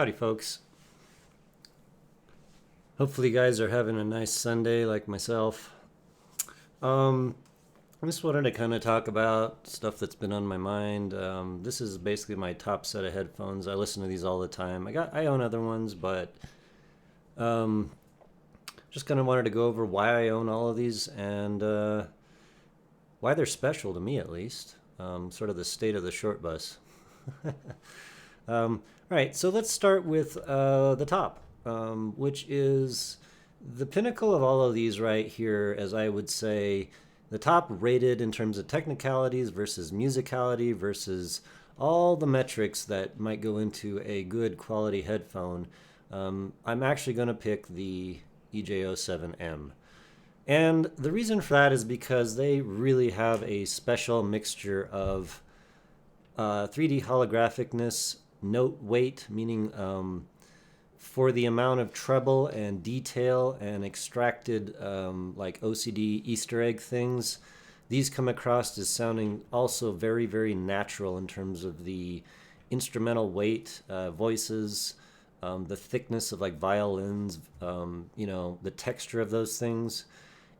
Howdy, folks. Hopefully, you guys are having a nice Sunday like myself. I just wanted to kind of talk about stuff that's been on my mind. This is basically my top set of headphones. I listen to these all the time. I own other ones, but um, just kind of wanted to go over why I own all of these and why they're special to me, at least. Sort of the state of the short bus. All right, so let's start with the top, which is the pinnacle of all of these right here, as I would say, the top rated in terms of technicalities versus musicality versus all the metrics that might go into a good quality headphone. I'm actually going to pick the EJ07M. And the reason for that is because they really have a special mixture of 3D holographicness, note weight, meaning for the amount of treble and detail and extracted like OCD Easter egg things, these come across as sounding also very, very natural in terms of the instrumental weight, voices, the thickness of like violins, the texture of those things.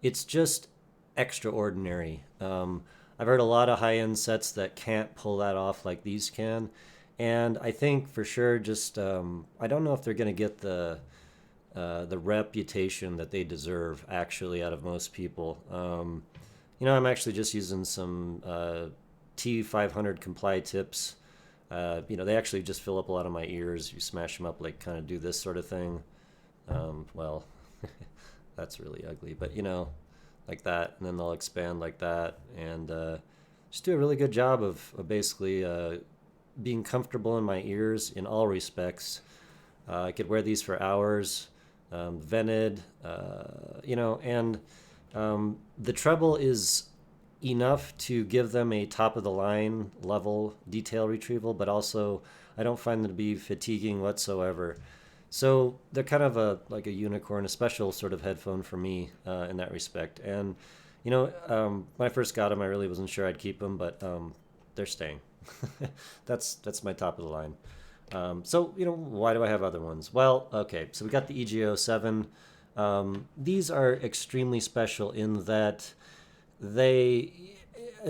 It's just extraordinary. I've heard a lot of high-end sets that can't pull that off like these can. And I think for sure, just I don't know if they're going to get the reputation that they deserve actually out of most people. I'm actually just using some T500 comply tips. They actually just fill up a lot of my ears. You smash them up, like kind of do this sort of thing. Well, that's really ugly, but like that, and then they'll expand like that, and just do a really good job of basically being comfortable in my ears in all respects. I could wear these for hours, vented, and the treble is enough to give them a top of the line level detail retrieval, but also I don't find them to be fatiguing whatsoever. So they're kind of like a unicorn, a special sort of headphone for me in that respect. And when I first got them, I really wasn't sure I'd keep them, but they're staying. That's my top of the line. Why do I have other ones? Well, okay, so we got the EJ07. These are extremely special in that they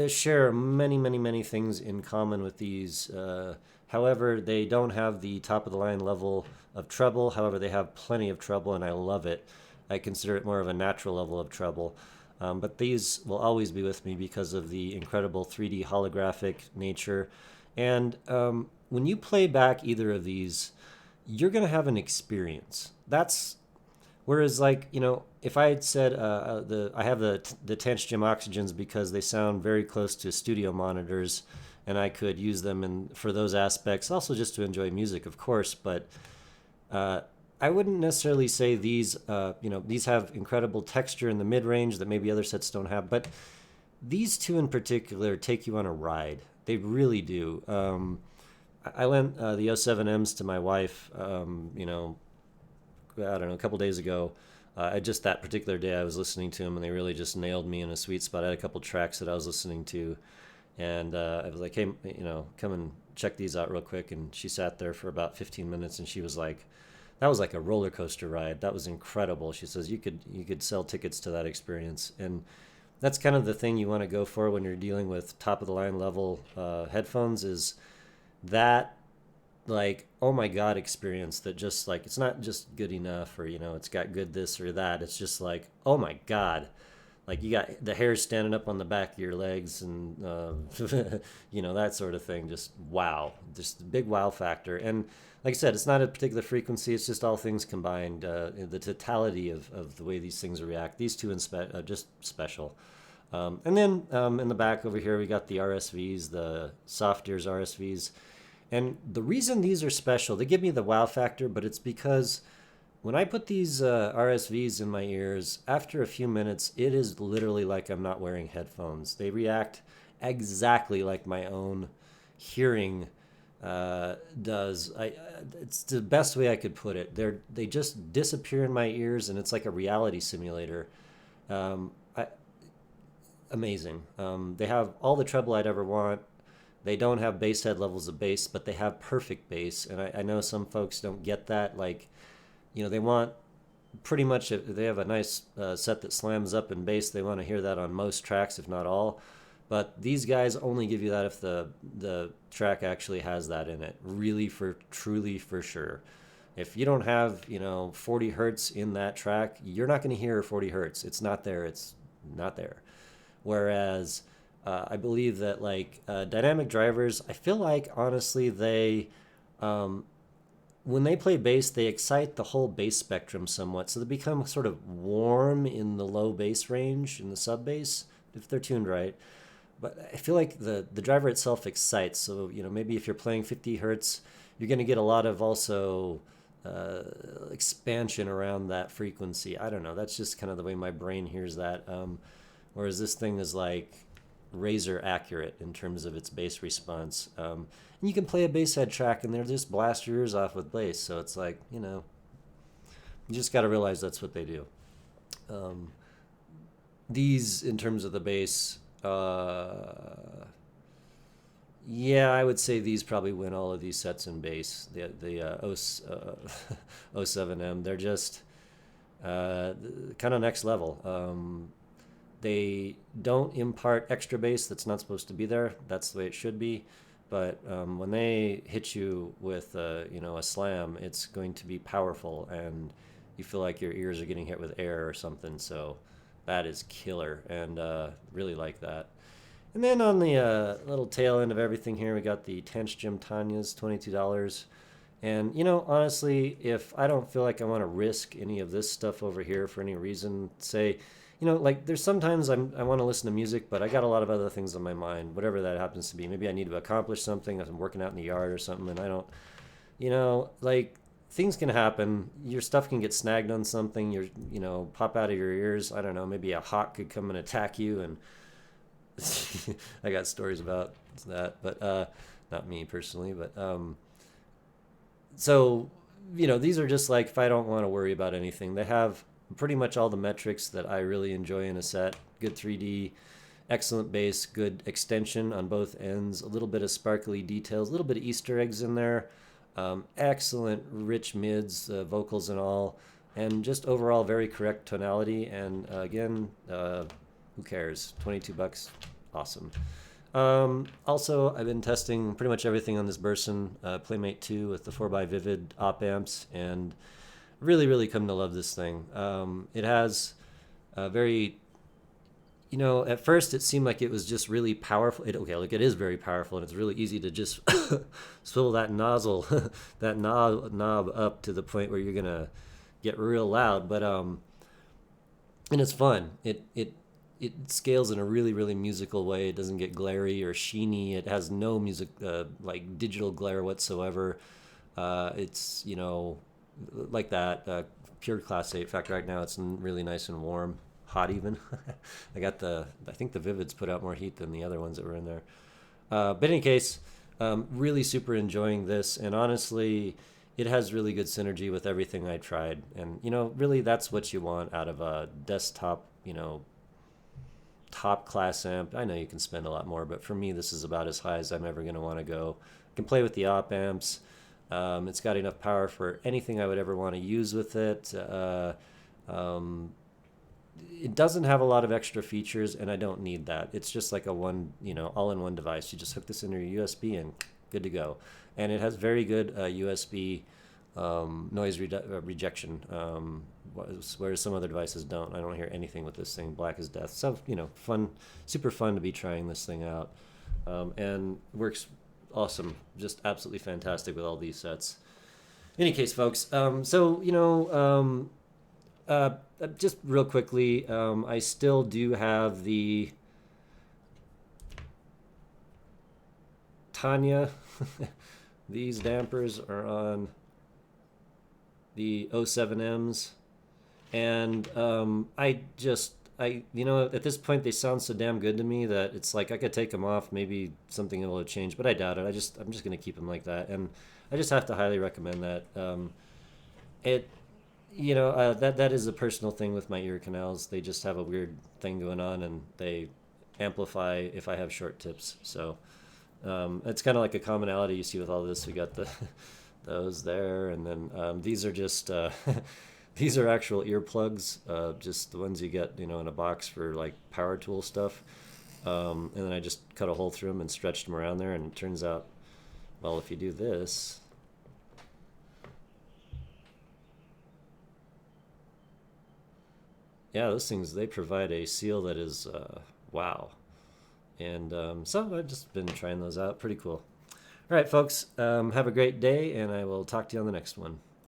share many, many, many things in common with these. However, they don't have the top of the line level of treble. However, they have plenty of treble, and I love it. I consider it more of a natural level of treble. But these will always be with me because of the incredible 3D holographic nature. And when you play back either of these, you're going to have an experience. Whereas, if I had said I have the Tanchjim Oxygens because they sound very close to studio monitors, and I could use them for those aspects, also just to enjoy music, of course. But I wouldn't necessarily say these have incredible texture in the mid-range that maybe other sets don't have, but these two in particular take you on a ride. They really do. I lent the 07Ms to my wife, I don't know, a couple days ago. Just that particular day I was listening to them, and they really just nailed me in a sweet spot. I had a couple tracks that I was listening to, and I was like, hey, come and check these out real quick. And she sat there for about 15 minutes, and she was like, that was like a roller coaster ride. That was incredible. She says you could sell tickets to that experience, and that's kind of the thing you want to go for when you're dealing with top of the line level headphones. Is that like, oh my god experience that just like, it's not just good enough, or it's got good this or that. It's just like, oh my god, like you got the hairs standing up on the back of your legs, and that sort of thing. Just wow, just a big wow factor. And like I said, it's not a particular frequency, it's just all things combined, the totality of the way these things react. These two just special. And then in the back over here we got the RSVs, the Softears RSVs. And the reason these are special, they give me the wow factor, but it's because when I put these RSVs in my ears, after a few minutes, it is literally like I'm not wearing headphones. They react exactly like my own hearing does. It's the best way I could put it. They just disappear in my ears, and it's like a reality simulator. Amazing. They have all the treble I'd ever want. They don't have bass head levels of bass, but they have perfect bass. And I know some folks don't get that. Like, they want pretty much, if they have a nice set that slams up in bass, they want to hear that on most tracks, if not all. But these guys only give you that if the track actually has that in it, really, truly for sure. If you don't have 40 hertz in that track, you're not going to hear 40 hertz. It's not there. It's not there. Whereas I believe that like dynamic drivers, I feel like honestly they when they play bass, they excite the whole bass spectrum somewhat. So they become sort of warm in the low bass range, in the sub bass, if they're tuned right. But I feel like the driver itself excites. So, maybe if you're playing 50 hertz, you're going to get a lot of also expansion around that frequency. I don't know. That's just kind of the way my brain hears that. Whereas this thing is like razor accurate in terms of its bass response. And you can play a bass head track and they'll just blast your ears off with bass. So it's like, you just got to realize that's what they do. These, in terms of the bass, yeah, I would say these probably win all of these sets in bass. The EJ07M, they're just kind of next level. They don't impart extra bass that's not supposed to be there. That's the way it should be. But when they hit you with a slam, it's going to be powerful, and you feel like your ears are getting hit with air or something. So that is killer, and really like that. And then on the little tail end of everything here, we got the Tanchjim Tanyas, $22. And, honestly, if I don't feel like I want to risk any of this stuff over here for any reason, say, like there's sometimes I want to listen to music, but I got a lot of other things on my mind, whatever that happens to be. Maybe I need to accomplish something. I'm working out in the yard or something, and I don't, like things can happen. Your stuff can get snagged on something. Pop out of your ears. I don't know. Maybe a hawk could come and attack you, and I got stories about that, but not me personally. But so these are just like if I don't want to worry about anything. They have pretty much all the metrics that I really enjoy in a set. Good 3D, excellent bass, good extension on both ends, a little bit of sparkly details, a little bit of Easter eggs in there, excellent rich mids, vocals and all, and just overall very correct tonality. And again, who cares? $22, awesome. Also, I've been testing pretty much everything on this Burson Playmate 2 with the 4x Vivid op amps, and really, really come to love this thing. It has a very, at first it seemed like it was just really powerful. It is very powerful, and it's really easy to just swivel that nozzle, that knob up to the point where you're gonna get real loud. But and it's fun. It scales in a really, really musical way. It doesn't get glary or sheeny. It has no music like digital glare whatsoever. It's like that pure class 8. In fact, right now it's really nice and warm, hot even. I think the Vivids put out more heat than the other ones that were in there. But in any case, really super enjoying this, and honestly, it has really good synergy with everything I tried. And really that's what you want out of a desktop, top class amp. I know you can spend a lot more, but for me this is about as high as I'm ever going to want to go. I can play with the op amps. It's got enough power for anything I would ever want to use with it. It doesn't have a lot of extra features, and I don't need that. It's just like a all-in-one device. You just hook this into your USB and good to go. And it has very good USB noise rejection, whereas some other devices don't. I don't hear anything with this thing, black as death. So, fun, super fun to be trying this thing out. And works awesome, just absolutely fantastic with all these sets. In any case, folks, just real quickly, I still do have the Tanya. These dampers are on the EJ07Ms, and at this point they sound so damn good to me that it's like I could take them off, maybe something will have changed, but I doubt it. I'm just going to keep them like that, and I just have to highly recommend that. That is a personal thing with my ear canals. They just have a weird thing going on, and they amplify if I have short tips. So It's kind of like a commonality you see with all this. We got the those there, and then these are just these are actual earplugs, just the ones you get, in a box for like power tool stuff. And then I just cut a hole through them and stretched them around there, and it turns out, well, if you do this, yeah, those things, they provide a seal that is wow. And so I've just been trying those out. Pretty cool. All right, folks, have a great day, and I will talk to you on the next one.